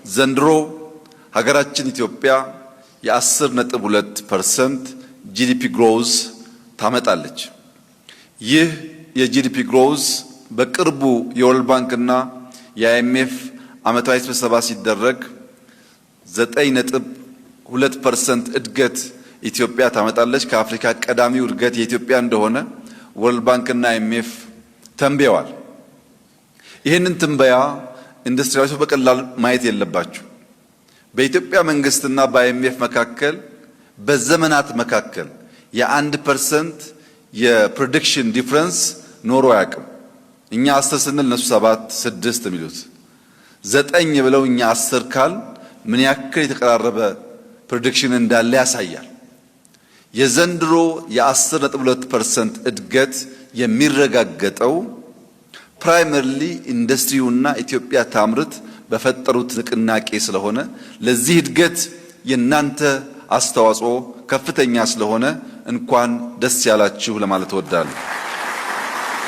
ዘንድሮ ሀገራችን ኢትዮጵያ የ10.2% ጂዲፒ ግሮዝ ታመጣለች። ይህ የጂዲፒ ግሮዝ በቅርቡ የወርልድ ባንክና የአይኤምኤፍ ዓመታዊ ስብሰባ ሲደረግ 9.2% እድገት ኢትዮጵያ ታመጣለች። ከአፍሪካ ቀዳሚው እድገት የኢትዮጵያ እንደሆነ ወርልድ ባንክና አይኤምኤፍ ተንብየዋል። ይህንን ትንበያ ኢንዱስትሪያሎች በቀላል ማየት የለባቸው። በኢትዮጵያ መንግስትና በአይኤምኤፍ መካከል በዘመናት መካከል የ1% የፕሬዲክሽን ዲፈረንስ ኖሮ አያውቅም። እኛ 10 ስንል እነሱ 7 6 የሚሉት 9 ብለው እኛ 10 ካል ምን ያክል የተቀራረበ ፕሬዲክሽን እንዳለ ያሳያል። የዘንድሮ የ10.2% እድገት የሚረጋገጠው ፕራይመሪሊ ኢንዱስትሪውና ኢትዮጵያ ታምርት በፈጠሩት ንቅናቄ ስለሆነ ለዚህ እድገት የናንተ አስተዋጽኦ ከፍተኛ ስለሆነ እንኳን ደስ ያላችሁ ለማለት እወዳለሁ።